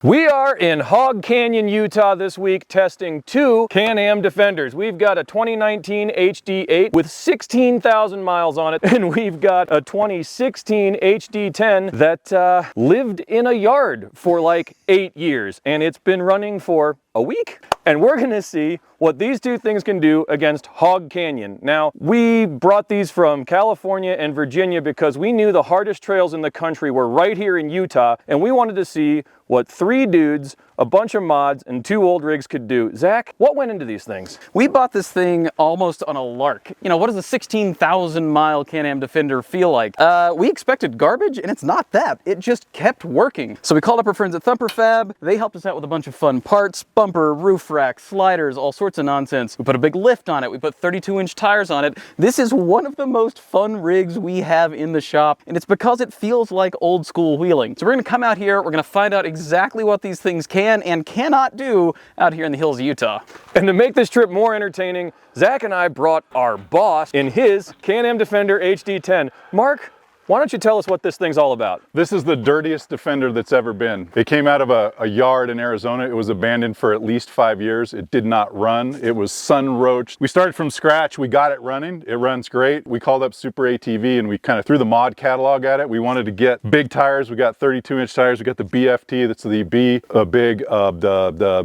We are in Hog Canyon, Utah this week testing two Can-Am Defenders. We've got a 2019 HD8 with 16,000 miles on it, and we've got a 2016 HD10 that lived in a yard for like 8 years, and it's been running for a week. And we're gonna see what these two things can do against Hog Canyon. Now, we brought these from California and Virginia because we knew the hardest trails in the country were right here in Utah, and we wanted to see what 3 dudes, a bunch of mods, and 2 old rigs could do. Zach, what went into these things? We bought this thing almost on a lark. You know, what does a 16,000 mile Can-Am Defender feel like? We expected garbage, and it's not that. It just kept working. So we called up our friends at ThumperFab. They helped us out with a bunch of fun parts, bumper, roof rack, sliders, all sorts of nonsense. We put a big lift on it. We put 32-inch tires on it. This is one of the most fun rigs we have in the shop, and it's because it feels like old school wheeling. So we're gonna come out here, we're gonna find out exactly what these things can and cannot do out here in the hills of Utah. And to make this trip more entertaining, Zach and I brought our boss in his Can-Am Defender HD10. Mark, why don't you tell us what this thing's all about? This is the dirtiest Defender that's ever been. It came out of a yard in Arizona. It was abandoned for at least 5 years. It did not run. It was sun-roached. We started from scratch. We got it running. It runs great. We called up SuperATV and we kind of threw the mod catalog at it. We wanted to get big tires. We got 32-inch tires. We got the BFT, that's the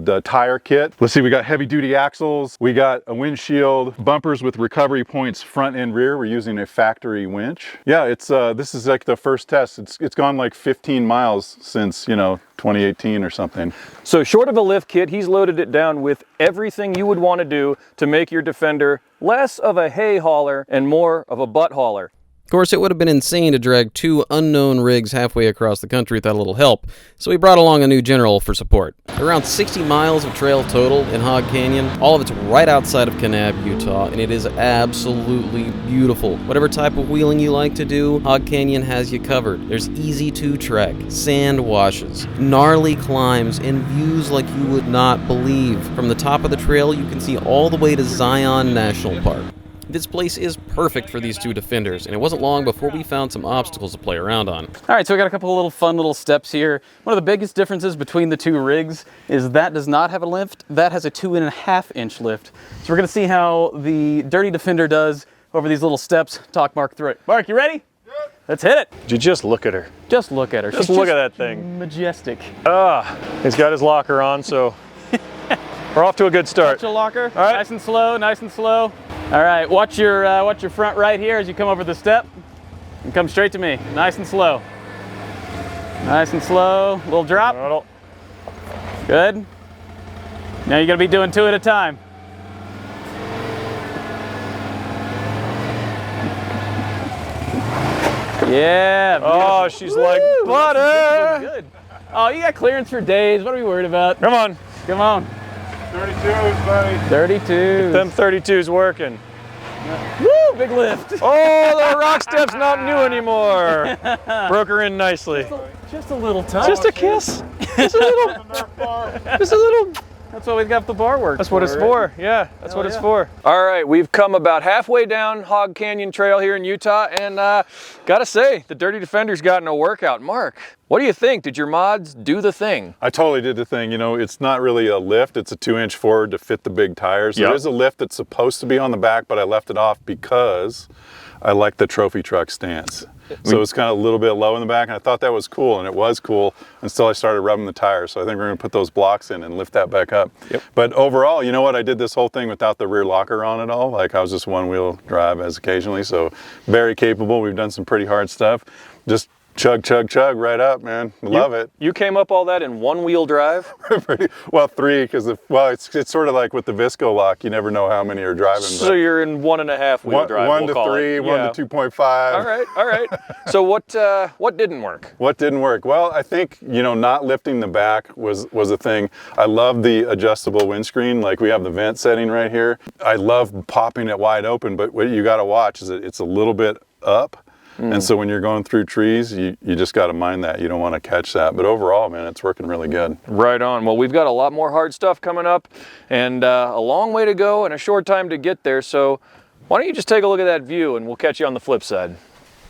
the tire kit. Let's see, we got heavy-duty axles. We got a windshield, bumpers with recovery points front and rear. We're using a factory winch. Yeah, it's this is like the first test. It's gone like 15 miles since, you know, 2018 or something. So short of a lift kit, he's loaded it down with everything you would want to do to make your Defender less of a hay hauler and more of a butt hauler. Of course, it would have been insane to drag 2 unknown rigs halfway across the country without a little help, so we brought along a new general for support. Around 60 miles of trail total in Hog Canyon. All of it's right outside of Kanab, Utah, and it is absolutely beautiful. Whatever type of wheeling you like to do, Hog Canyon has you covered. There's easy to trek, sand washes, gnarly climbs, and views like you would not believe. From the top of the trail, you can see all the way to Zion National Park. This place is perfect for these 2 Defenders, and it wasn't long before we found some obstacles to play around on. All right, so we got a couple of little fun little steps here. One of the biggest differences between the 2 rigs is that does not have a lift. That has a 2.5-inch lift. So we're gonna see how the Dirty Defender does over these little steps. Talk Mark through it. Mark, you ready? Yep. Let's hit it. Did you just look at her? Just look at her. Just look at that thing. Majestic. He's got his locker on, so we're off to a good start. Watch your locker. All right. Nice and slow, nice and slow. All right, watch your front right here as you come over the step. And come straight to me. Nice and slow. Nice and slow. Little drop. Good. Now you're gonna be doing 2 at a time. Yeah. Oh, she's like butter. Good. Oh, you got clearance for days. What are we worried about? Come on. Come on. 32s, buddy. 32. Them 32's working. Woo, big lift. Oh, the rock step's not new anymore. Broke her in nicely. Just a little touch. Just a kiss. Just a little. Just a little. That's what we've got the bar work. That's what it's for. Yeah, that's what it's for. Yeah. All right, we've come about halfway down Hog Canyon Trail here in Utah, and gotta say, the Dirty Defender's gotten a workout. Mark, what do you think? Did your mods do the thing? I totally did the thing. You know, it's not really a lift. It's a 2-inch forward to fit the big tires. Yep. There is a lift that's supposed to be on the back, but I left it off because I like the trophy truck stance. So it's kind of a little bit low in the back, and I thought that was cool, and it was cool until I started rubbing the tires. So I think we're gonna put those blocks in and lift that back up. Yep. But overall, you know what? I did this whole thing without the rear locker on at all. Like I was just one-wheel drive as occasionally, so very capable. We've done some pretty hard stuff. Just chug, chug, chug right up, man. Love it. You came up all that in 1-wheel drive? Well, 3, because it's sort of like with the Visco lock. You never know how many are driving. So you're in 1.5-wheel drive. 1 to 3, 1 to 2.5. All right. So what didn't work? What didn't work? Well, I think, you know, not lifting the back was a thing. I love the adjustable windscreen. Like we have the vent setting right here. I love popping it wide open, but what you got to watch is it's a little bit up. And so when you're going through trees, you just got to mind that. You don't want to catch that. But overall, man, it's working really good. Right on. Well, we've got a lot more hard stuff coming up and a long way to go and a short time to get there. So why don't you just take a look at that view and we'll catch you on the flip side.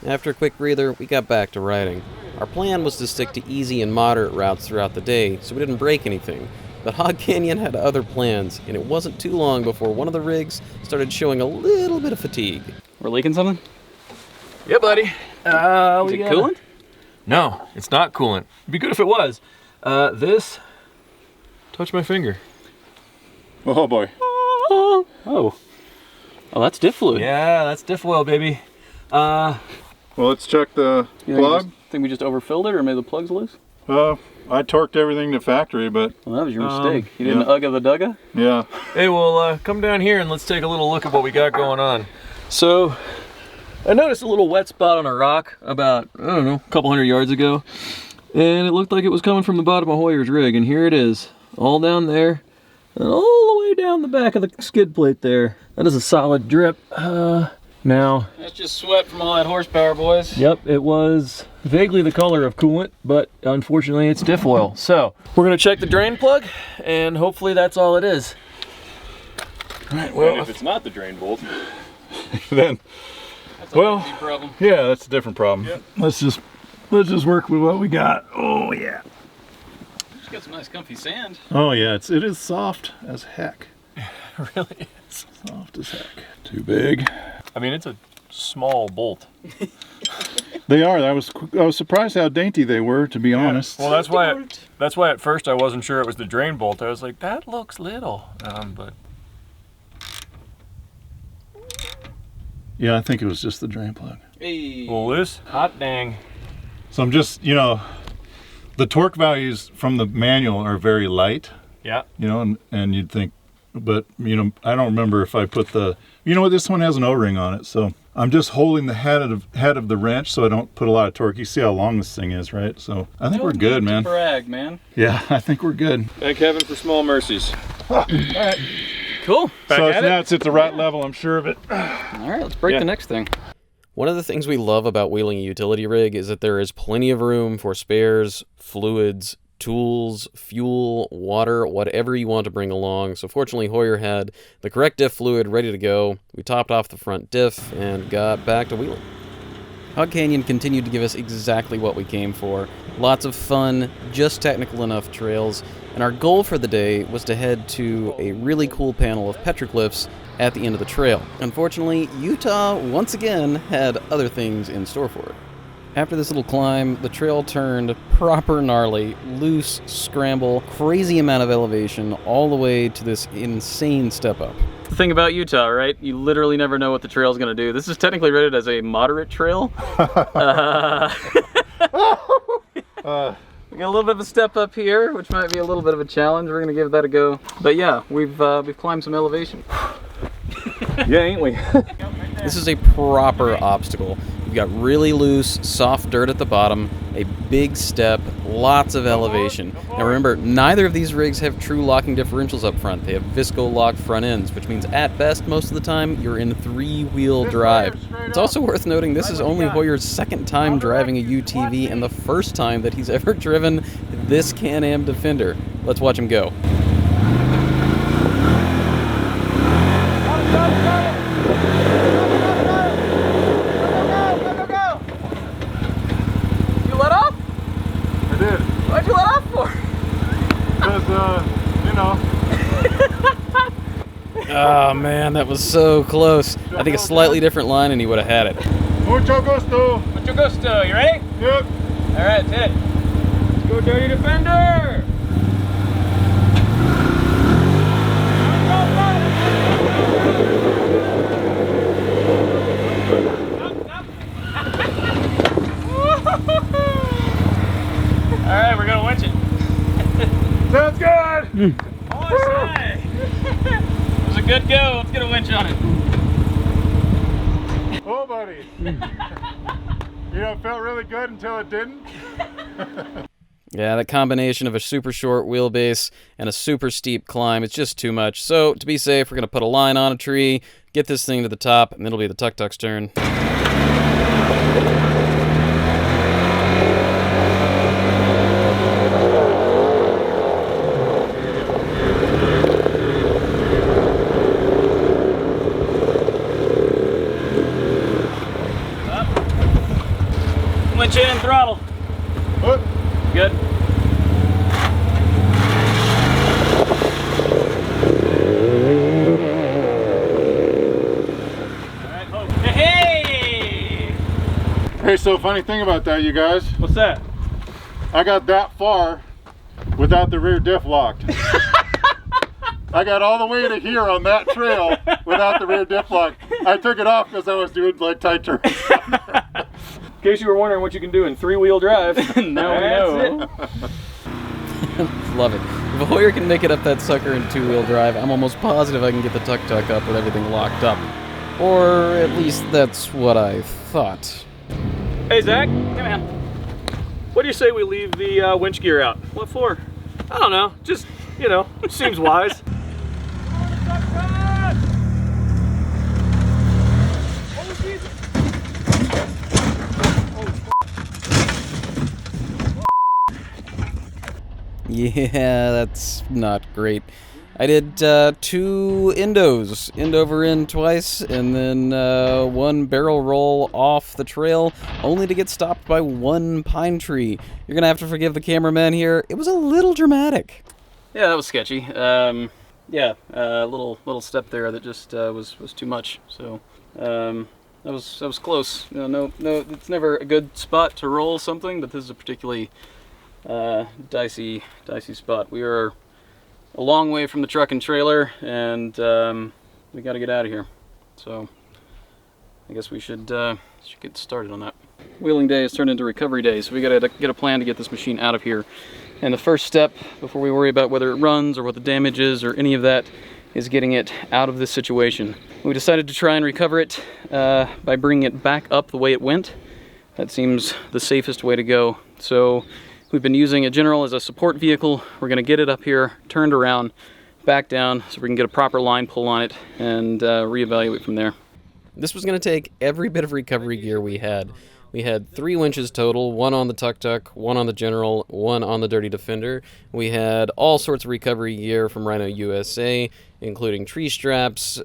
After a quick breather, we got back to riding. Our plan was to stick to easy and moderate routes throughout the day, so we didn't break anything. But Hog Canyon had other plans, and it wasn't too long before one of the rigs started showing a little bit of fatigue. We're leaking something? Yeah, buddy. Is it coolant? No, it's not coolant. It'd be good if it was. This, touch my finger. Oh boy. Oh, that's diff fluid. Yeah, that's diff oil, baby. Well, let's check the plug. Think we just overfilled it, or maybe the plug's loose? I torqued everything to factory, but Well, that was your mistake. You didn't ugga the dugga? yeah. Hey, well, come down here and let's take a little look at what we got going on. So, I noticed a little wet spot on a rock about, I don't know, a couple hundred yards ago. And it looked like it was coming from the bottom of Hoyer's rig, and here it is. All down there, and all the way down the back of the skid plate there. That is a solid drip. Now, That's just sweat from all that horsepower, boys. yep, it was vaguely the color of coolant, but unfortunately it's diff oil. So, we're gonna check the drain plug, and hopefully that's all it is. All right, well, if it's not the drain bolt, Then, That's well, a problem. yeah, that's a different problem. Yep. Let's just work with what we got. Oh yeah. Just got some nice comfy sand. Oh yeah, it is soft as heck. really is. Soft as heck. Too big. I mean, it's a small bolt. They are. I was surprised how dainty they were, to be honest. Well, that's why at first I wasn't sure it was the drain bolt. I was like, that looks little, but Yeah, I think it was just the drain plug. Hey. well, this hot dang. So I'm just, the torque values from the manual are very light, Yeah. and you'd think, but I don't remember if I put the, this one has an O-ring on it, so I'm just holding the head of the wrench so I don't put a lot of torque. You see how long this thing is, right? So I think we're good, man. Brag, man. Yeah, I think we're good. Thank heaven for small mercies. Cool. So now it's at the right level, I'm sure of it. All right, let's break the next thing. One of the things we love about wheeling a utility rig is that there is plenty of room for spares, fluids, tools, fuel, water, whatever you want to bring along. So fortunately, Hoyer had the correct diff fluid ready to go. We topped off the front diff and got back to wheeling. Hog Canyon continued to give us exactly what we came for. Lots of fun, just technical enough trails, and our goal for the day was to head to a really cool panel of petroglyphs at the end of the trail. Unfortunately, Utah once again had other things in store for it. After this little climb, the trail turned proper gnarly, loose, scramble, crazy amount of elevation, all the way to this insane step up. The thing about Utah, right? You literally never know what the trail's gonna do. This is technically rated as a moderate trail. We got a little bit of a step up here, which might be a little bit of a challenge. We're gonna give that a go. But yeah, we've climbed some elevation. Yeah, ain't we? This is a proper obstacle. You've got really loose, soft dirt at the bottom, a big step, lots of elevation. Now remember, neither of these rigs have true locking differentials up front. They have visco-locked front ends, which means at best, most of the time, you're in three-wheel drive. It's also worth noting this is only Hoyer's second time driving a UTV and the first time that he's ever driven this Can-Am Defender. Let's watch him go. What'd you let off for? Because, Oh man, that was so close. I think a slightly different line and he would have had it. Mucho gusto. Mucho gusto, you ready? Yep. All right, that's it. Let's go, Dirty Defender! All right, we're gonna winch it. Sounds good. Awesome. It was a good go. Let's get a winch on it. Oh, buddy. It felt really good until it didn't. Yeah, that combination of a super short wheelbase and a super steep climb, it's just too much. So, to be safe, we're going to put a line on a tree, get this thing to the top, and it'll be the tuk-tuk's turn. Chin, throttle. What? Good. Hey, so funny thing about that, you guys. What's that? I got that far without the rear diff locked. I got all the way to here on that trail without the rear diff locked. I took it off because I was doing like tight turns. In case you were wondering what you can do in 3-wheel drive. Now we know. Love it. If a Hoyer can make it up that sucker in 2-wheel drive, I'm almost positive I can get the tuk-tuk up with everything locked up. Or at least that's what I thought. Hey, Zach, Come on. what do you say we leave the winch gear out? What for? I don't know, just, you know, seems wise. Yeah, that's not great. I did 2 endos, end over end twice, and then 1 barrel roll off the trail, only to get stopped by 1 pine tree. You're gonna have to forgive the cameraman here. It was a little dramatic. Yeah, that was sketchy. Yeah, a little step there that just was too much. So that was close. No, it's never a good spot to roll something, but this is a particularly dicey spot. We are a long way from the truck and trailer, and we got to get out of here. So I guess we should get started on that. Wheeling day has turned into recovery day, so we got to get a plan to get this machine out of here. And the first step, before we worry about whether it runs or what the damage is or any of that, is getting it out of this situation. We decided to try and recover it by bringing it back up the way it went. That seems the safest way to go. So we've been using a General as a support vehicle. We're going to get it up here, turned around, back down, so we can get a proper line pull on it and reevaluate from there. This was going to take every bit of recovery gear we had. We had 3 winches total, 1 on the tuk-tuk, 1 on the General, 1 on the Dirty Defender. We had all sorts of recovery gear from Rhino USA, including tree straps,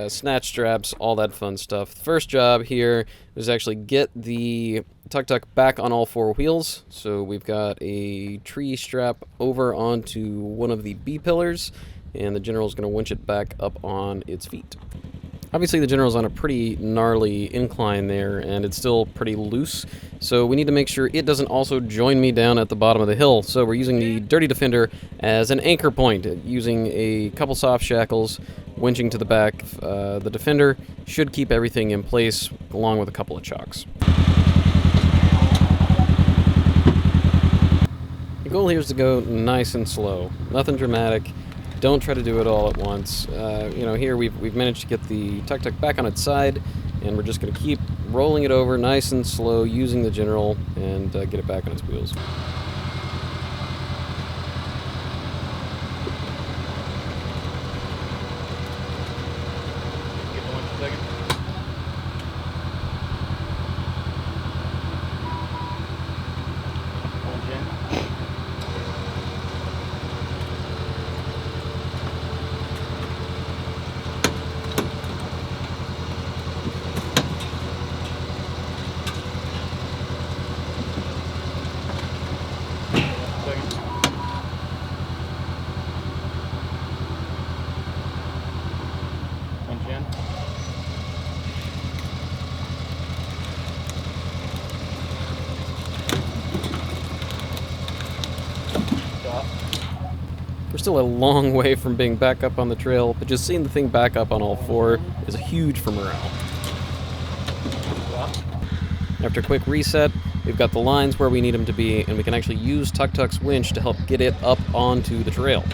snatch straps, all that fun stuff. The first job here was actually get the tuk-tuk back on all 4 wheels. So we've got a tree strap over onto one of the B-pillars, and the General's going to winch it back up on its feet. Obviously the General's on a pretty gnarly incline there, and it's still pretty loose, so we need to make sure it doesn't also join me down at the bottom of the hill. So we're using the Dirty Defender as an anchor point, using a couple soft shackles, winching to the back. The Defender should keep everything in place, along with a couple of chocks. The goal here is to go nice and slow, nothing dramatic. Don't try to do it all at once. You know, here we've managed to get the tuk-tuk back on its side, and we're just going to keep rolling it over nice and slow using the General and get it back on its wheels. We're still a long way from being back up on the trail, but just seeing the thing back up on all 4 is huge for morale. After a quick reset, we've got the lines where we need them to be, and we can actually use Tuk-Tuk's winch to help get it up onto the trail.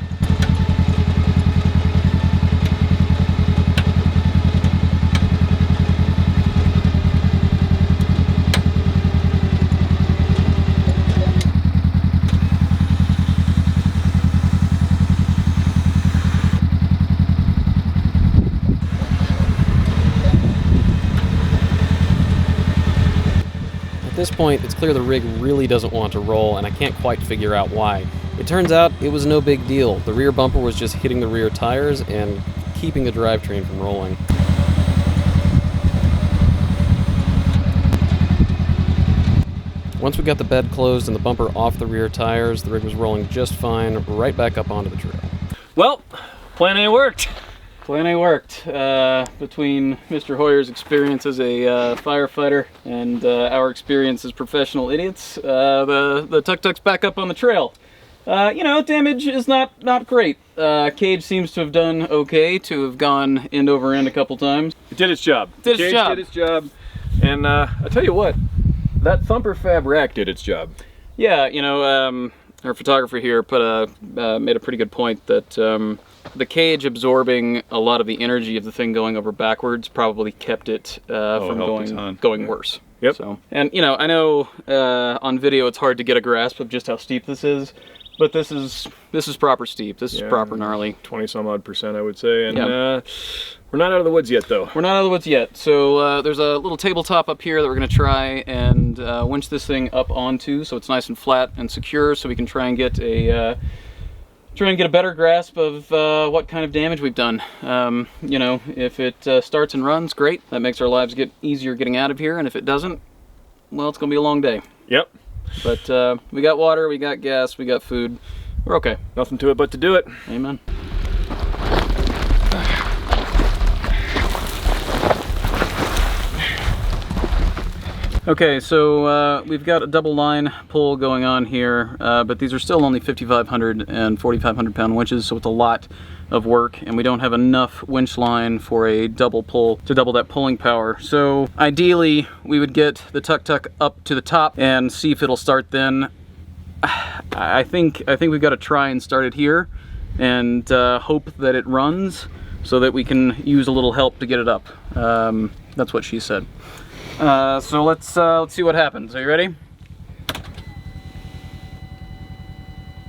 At this point, it's clear the rig really doesn't want to roll, and I can't quite figure out why. It turns out it was no big deal. The rear bumper was just hitting the rear tires and keeping the drivetrain from rolling. Once we got the bed closed and the bumper off the rear tires, the rig was rolling just fine right back up onto the trail. Well, plan A worked. Plan A worked. Between Mr. Hoyer's experience as a firefighter and our experience as professional idiots, the tuk-tuk's back up on the trail. You know, damage is not great. Cage seems to have done okay, to have gone end over end a couple times. It did its job. Did its job. Did its job. And I tell you what, that ThumperFab rack did its job. Yeah, you know, our photographer here made a pretty good point that the cage absorbing a lot of the energy of the thing going over backwards probably kept it from going worse. Yep. So, and you know, I know on video it's hard to get a grasp of just how steep this is, but this is proper steep. This is proper gnarly. 20 some odd percent, I would say. And Yeah. we're not out of the woods yet, though. We're not out of the woods yet. So there's a little tabletop up here that we're going to try and winch this thing up onto, so it's nice and flat and secure, so we can try and get a better grasp of what kind of damage we've done. You know, if it starts and runs, great. That makes our lives get easier getting out of here, and if it doesn't, well, it's going to be a long day. Yep. But we got water, we got gas, we got food. We're okay. Nothing to it but to do it. Amen. Okay, so we've got a double line pull going on here, but these are still only 5,500 and 4,500 pound winches, so it's a lot of work, and we don't have enough winch line for a double pull to double that pulling power. So ideally, we would get the tuk-tuk up to the top and see if it'll start then. I think we've got to try and start it here and hope that it runs so that we can use a little help to get it up. That's what she said. So let's see what happens. Are you ready?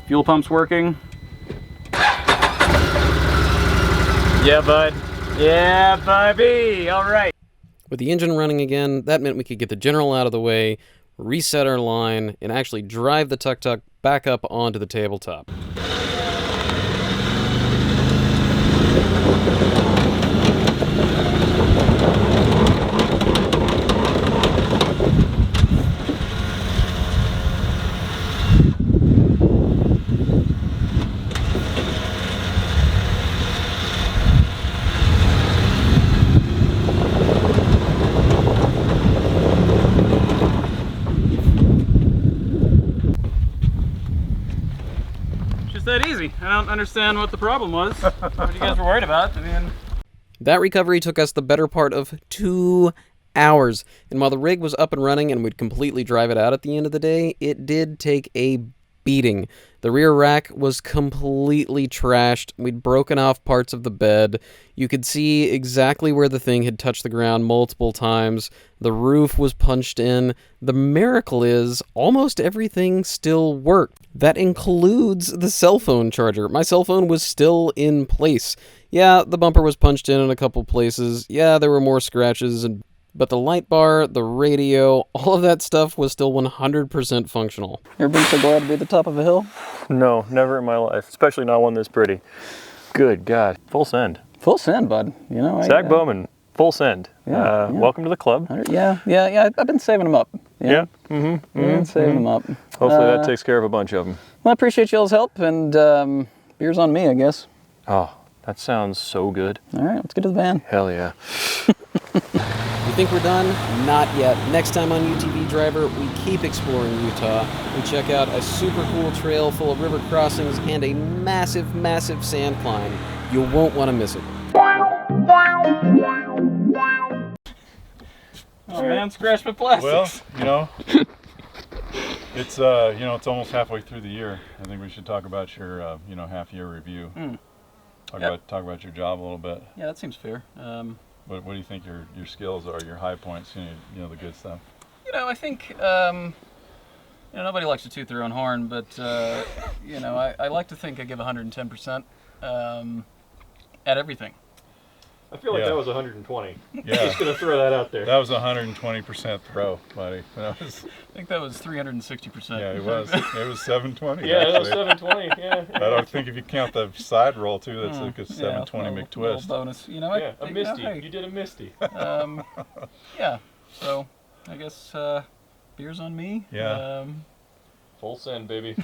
Fuel pump's working. Yeah, bud. Yeah, baby. All right. With the engine running again, that meant we could get the general out of the way, reset our line, and actually drive the tuk-tuk back up onto the tabletop. That easy. I don't understand what the problem was. What you guys were worried about. I mean, that recovery took us the better part of 2 hours, and while the rig was up and running and we'd completely drive it out at the end of the day, it did take a beating. The rear rack was completely trashed. We'd broken off parts of the bed. You could see exactly where the thing had touched the ground multiple times. The roof was punched in. The miracle is almost everything still worked. That includes the cell phone charger. My cell phone was still in place. Yeah, the bumper was punched in a couple places. Yeah, there were more scratches, but the light bar, the radio, all of that stuff was still 100% functional. Ever been so glad to be at the top of a hill? No, never in my life, especially not one this pretty. Good God, full send. Full send, bud. You know, Zach Bowman, full send. Yeah. Welcome to the club. Yeah. I've been saving them up. Yeah. Saving them up. Hopefully that takes care of a bunch of them. Well, I appreciate y'all's help, and beer's on me, I guess. Oh, that sounds so good. All right, let's get to the van. Hell yeah. You think we're done? Not yet. Next time on UTV Driver, we keep exploring Utah. We check out a super cool trail full of river crossings and a massive, massive sand climb. You won't want to miss it. Oh man, scratch my plastics. Well, you know, it's it's almost halfway through the year. I think we should talk about your half-year review. Talk about your job a little bit. Yeah, that seems fair. What do you think your skills are, your high points, the good stuff? I think nobody likes to toot their own horn, but I like to think I give 110% at everything. I feel like that was 120. Yeah. Just gonna throw that out there. That was 120% throw, buddy. I think that was 360%. Yeah, it was. It was 720. Yeah, actually. that was 720. Yeah. I don't think if you count the side roll too, that's like a 720 McTwist. Little bonus. A Misty. Hey. You did a Misty. Yeah. So I guess Beers on me. Yeah. Full send, baby.